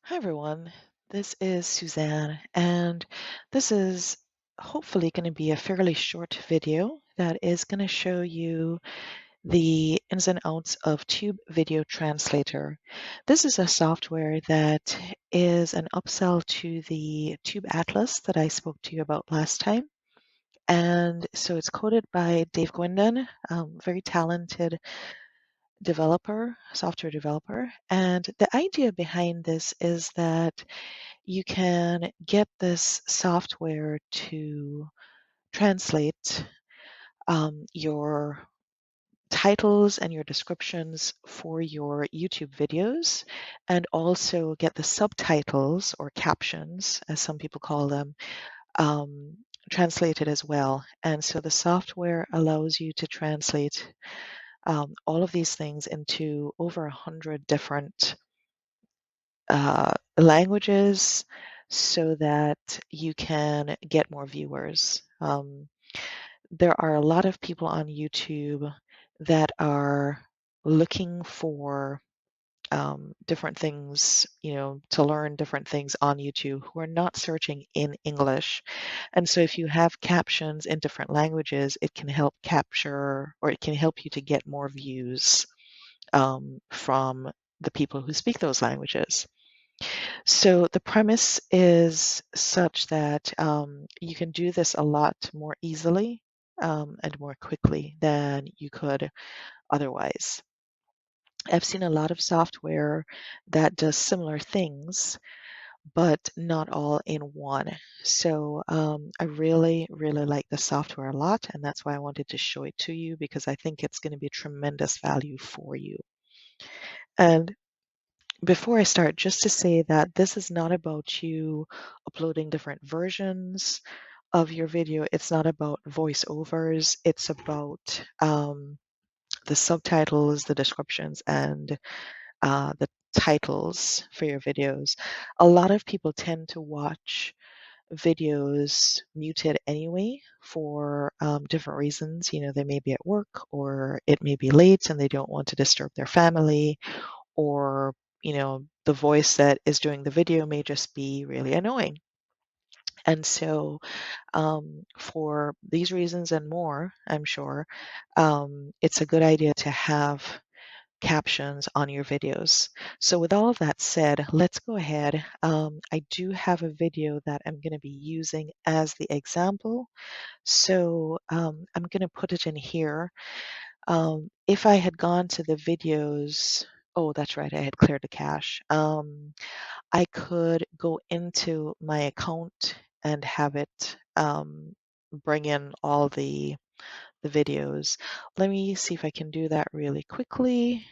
Hi, everyone. This is Suzanne, and this is hopefully going to be a fairly short video that is going to show you the ins and outs of Tube Video Translator. This is a software that is an upsell to the Tube Atlas that I spoke to you about last time. And so it's coded by Dave Gwendon, very talented developer, software developer. And the idea behind this is that you can get this software to translate your titles and your descriptions for your YouTube videos, and also get the subtitles or captions, as some people call them, um, translated as well. And so the software allows you to translate all of these things into over 100 different languages so that you can get more viewers. There are a lot of people on YouTube that are looking for different things, to learn different things on YouTube who are not searching in English. And so if you have captions in different languages, it can help capture or it can help you to get more views from the people who speak those languages. So the premise is such that you can do this a lot more easily and more quickly than you could otherwise. I've seen a lot of software that does similar things, but not all in one. So I really, really like the software a lot, and that's why I wanted to show it to you because I think it's going to be tremendous value for you. And before I start, just to say that this is not about you uploading different versions of your video. It's not about voiceovers. It's about the subtitles, the descriptions, and the titles for your videos. A lot of people tend to watch videos muted anyway for different reasons. They may be at work or it may be late and they don't want to disturb their family, or the voice that is doing the video may just be really annoying. And so for these reasons and more, I'm sure, it's a good idea to have captions on your videos. So with all of that said, let's go ahead. I do have a video that I'm going to be using as the example. So I'm going to put it in here. If I had gone to the videos, oh, that's right, I had cleared the cache. I could go into my account and have it bring in all the videos. Let me see if I can do that really quickly.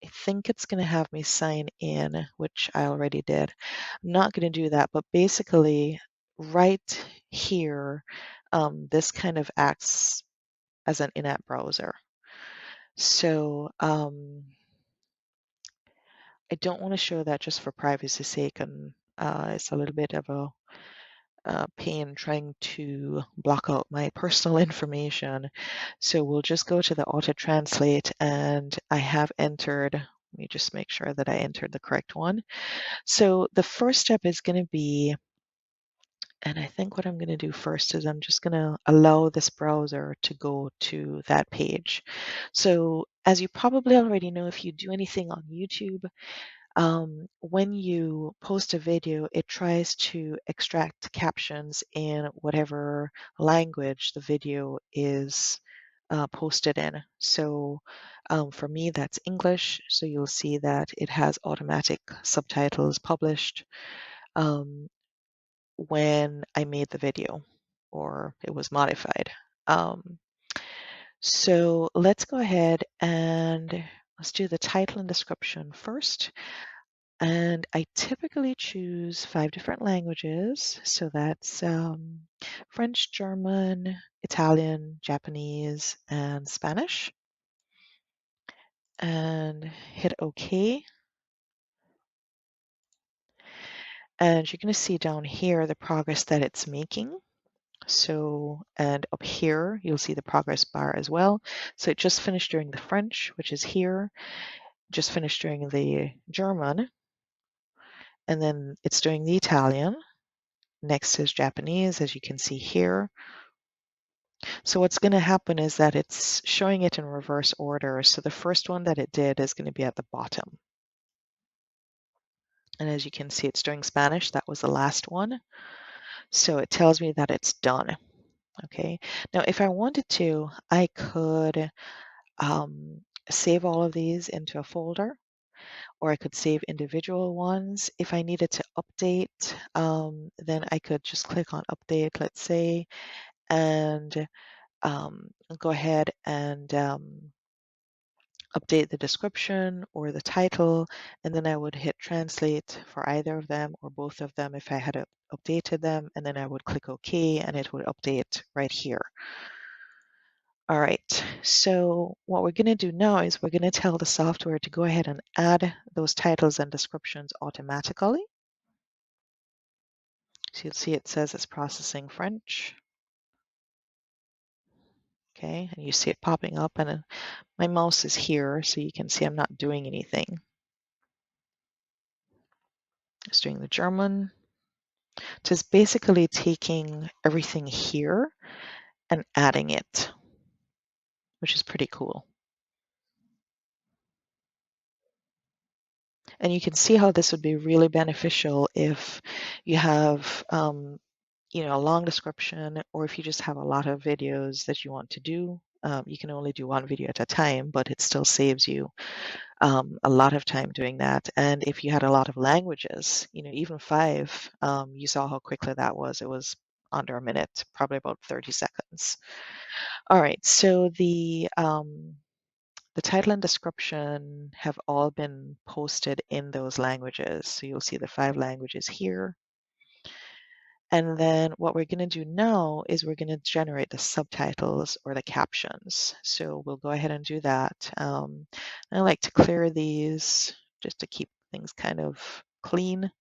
I think it's going to have me sign in, which I already did. I'm not going to do that, but basically right here, this kind of acts as an in-app browser. So I don't want to show that just for privacy's sake, and it's a little bit of a pain trying to block out my personal information. So we'll just go to the auto translate, and I have entered, let me just make sure that I entered the correct one. So the first step is going to be, and I think what I'm going to do first is I'm just going to allow this browser to go to that page. So as you probably already know, if you do anything on YouTube, when you post a video, it tries to extract captions in whatever language the video is posted in. So for me, that's English. So you'll see that it has automatic subtitles published when I made the video, or it was modified. Um, so let's go ahead and let's do the title and description first. And I typically choose 5 different languages. So that's French, German, Italian, Japanese, and Spanish. And hit OK. And you're going to see down here the progress that it's making. So, and up here, you'll see the progress bar as well. So it just finished doing the French, which is here, just finished doing the German, and then it's doing the Italian. Next is Japanese, as you can see here. So what's going to happen is that it's showing it in reverse order. So the first one that it did is going to be at the bottom. And as you can see, it's doing Spanish. That was the last one. So it tells me that it's done. Okay. Now, if I wanted to, I could save all of these into a folder, or I could save individual ones. If I needed to update, then I could just click on update, let's say, and go ahead and update the description or the title, and then I would hit translate for either of them or both of them if I had updated them, and then I would click OK and it would update right here. All right, so what we're going to do now is we're going to tell the software to go ahead and add those titles and descriptions automatically. So you'll see it says it's processing French. Okay, and you see it popping up, and my mouse is here, so you can see I'm not doing anything. It's doing the German. Just basically taking everything here and adding it, which is pretty cool. And you can see how this would be really beneficial if you have a long description, or if you just have a lot of videos that you want to do. You can only do one video at a time, but it still saves you a lot of time doing that. And if you had a lot of languages, even 5, you saw how quickly that was. It was under a minute, probably about 30 seconds. All right, so the title and description have all been posted in those languages. So you'll see the 5 languages here. And then what we're going to do now is we're going to generate the subtitles or the captions. So we'll go ahead and do that. I like to clear these just to keep things kind of clean.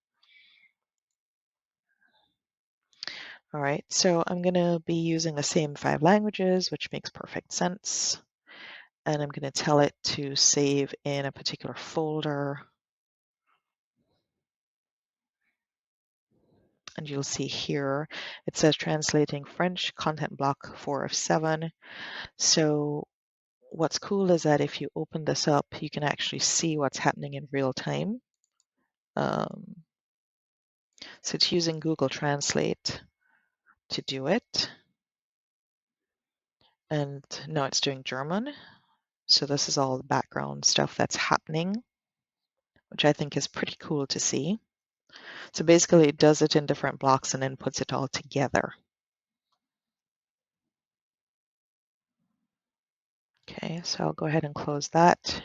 All right, so I'm going to be using the same 5 languages, which makes perfect sense. And I'm going to tell it to save in a particular folder. And you'll see here, it says translating French content block 4 of 7. So what's cool is that if you open this up, you can actually see what's happening in real time. So it's using Google Translate to do it. And now it's doing German. So this is all the background stuff that's happening, which I think is pretty cool to see. So basically it does it in different blocks and then puts it all together. Okay, so I'll go ahead and close that.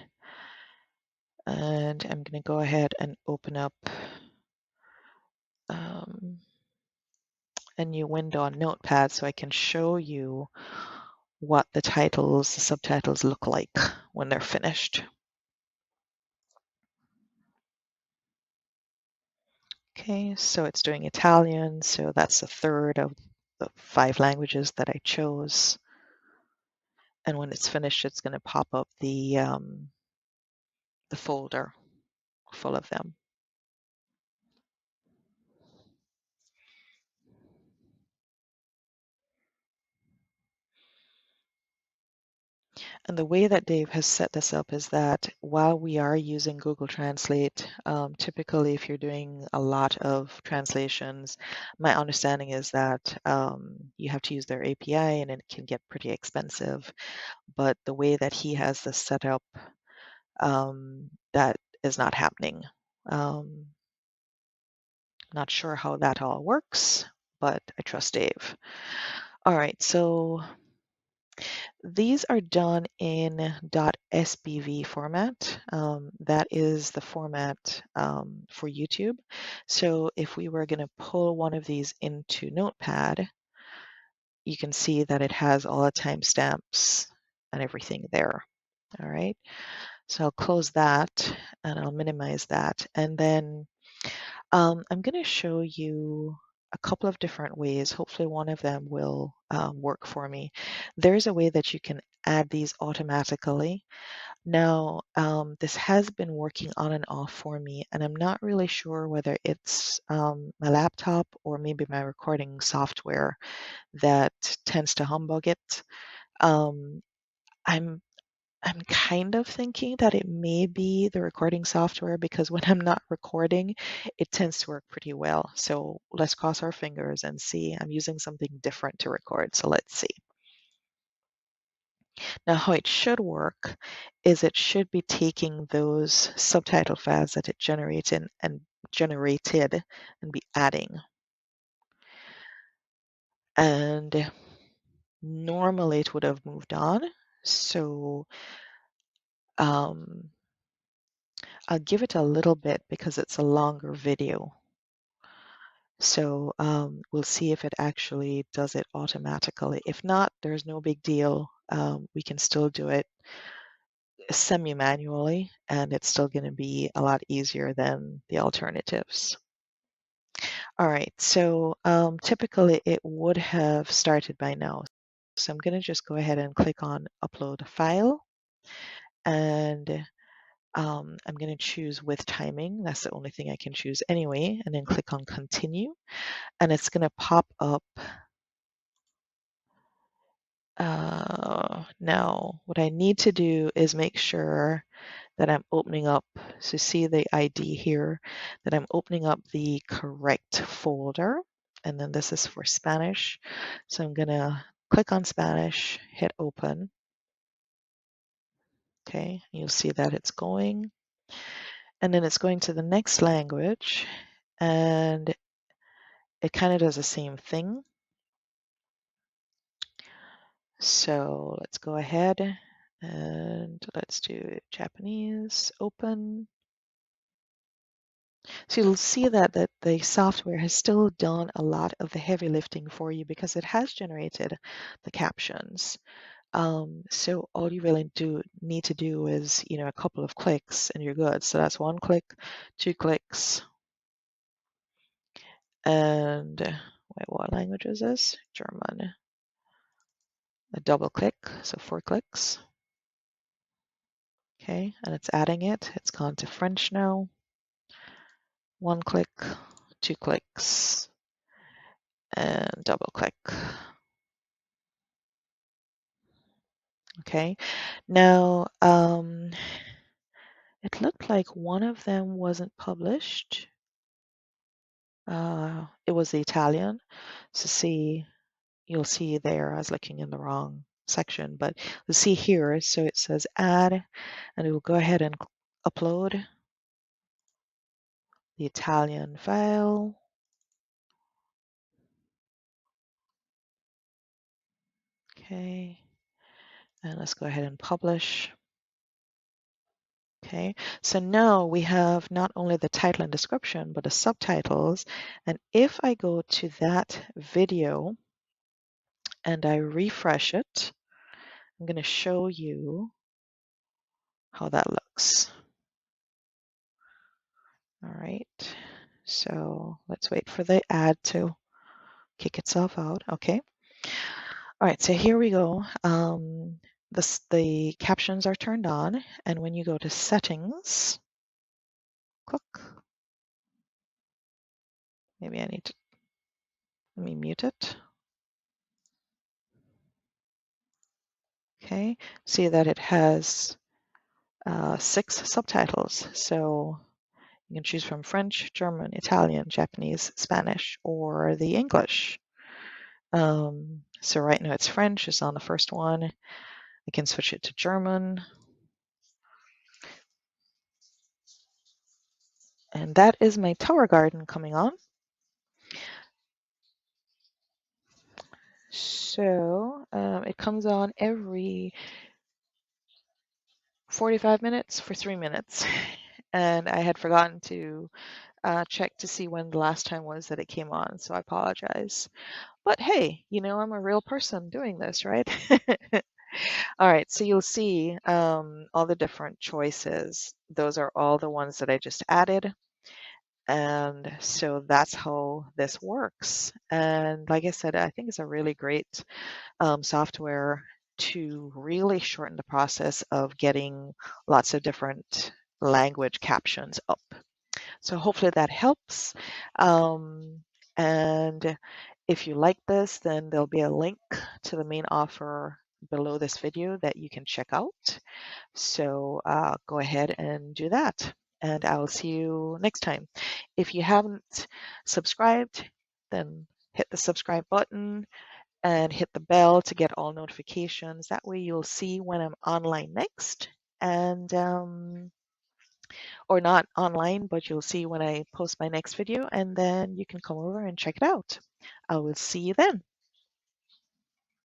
And I'm going to go ahead and open up a new window on Notepad so I can show you what the titles, the subtitles look like when they're finished. Okay, so it's doing Italian, so that's a third of the 5 languages that I chose. And when it's finished, it's going to pop up the folder full of them. And the way that Dave has set this up is that while we are using Google Translate, typically if you're doing a lot of translations, my understanding is that you have to use their API and it can get pretty expensive. But the way that he has this set up, that is not happening. Not sure how that all works, but I trust Dave. All right, so these are done in .sbv format. That is the format for YouTube. So if we were going to pull one of these into Notepad, you can see that it has all the timestamps and everything there. All right, so I'll close that and I'll minimize that. And then I'm going to show you a couple of different ways. Hopefully one of them will work for me. There's a way that you can add these automatically. Now, this has been working on and off for me, and I'm not really sure whether it's my laptop or maybe my recording software that tends to humbug it. Um, I'm I'm kind of thinking that it may be the recording software because when I'm not recording, it tends to work pretty well. So let's cross our fingers and see. I'm using something different to record, so let's see. Now, how it should work is it should be taking those subtitle files that it generated and be adding. And normally it would have moved on. So um, I'll give it a little bit because it's a longer video. So we'll see if it actually does it automatically. If not, there's no big deal. We can still do it semi-manually, and it's still going to be a lot easier than the alternatives. All right, so typically it would have started by now. So I'm going to just go ahead and click on Upload File, and I'm going to choose with timing. That's the only thing I can choose anyway, and then click on Continue, and it's going to pop up. Now, what I need to do is make sure that I'm opening up, so see the ID here, that I'm opening up the correct folder. And then this is for Spanish. So I'm gonna click on Spanish, hit open. Okay, you'll see that it's going. And then it's going to the next language, and it kind of does the same thing. So let's go ahead and let's do Japanese, open. So you'll see that the software has still done a lot of the heavy lifting for you because it has generated the captions. So all you really need to do is, a couple of clicks and you're good. So that's one click, two clicks, and wait, what language is this? German. A double click, so 4 clicks. Okay, and it's adding it. It's gone to French now. One click, two clicks, and double click. Okay, now it looked like one of them wasn't published. It was the Italian. So see, you'll see there, I was looking in the wrong section, but you'll see here, so it says add, and it will go ahead and upload the Italian file. Okay, and let's go ahead and publish. Okay, so now we have not only the title and description, but the subtitles. And if I go to that video and I refresh it, I'm going to show you how that looks. All right, so let's wait for the ad to kick itself out. Okay. All right, so here we go. The captions are turned on, and when you go to settings, click. Maybe I need to, let me mute it. Okay, see that it has 6 subtitles. So you can choose from French, German, Italian, Japanese, Spanish, or the English. So right now it's French, it's on the first one. I can switch it to German. And that is my tower garden coming on. So it comes on every 45 minutes for 3 minutes. And I had forgotten to check to see when the last time was that it came on, so I apologize. But hey, I'm a real person doing this, right? All right, so you'll see all the different choices. Those are all the ones that I just added. And so that's how this works. And like I said, I think it's a really great software to really shorten the process of getting lots of different language captions up. So hopefully that helps. And if you like this, then there'll be a link to the main offer below this video that you can check out. So go ahead and do that. And I'll see you next time. If you haven't subscribed, then hit the subscribe button and hit the bell to get all notifications. That way you'll see when I'm online next. And or not online, but you'll see when I post my next video, and then you can come over and check it out. I will see you then.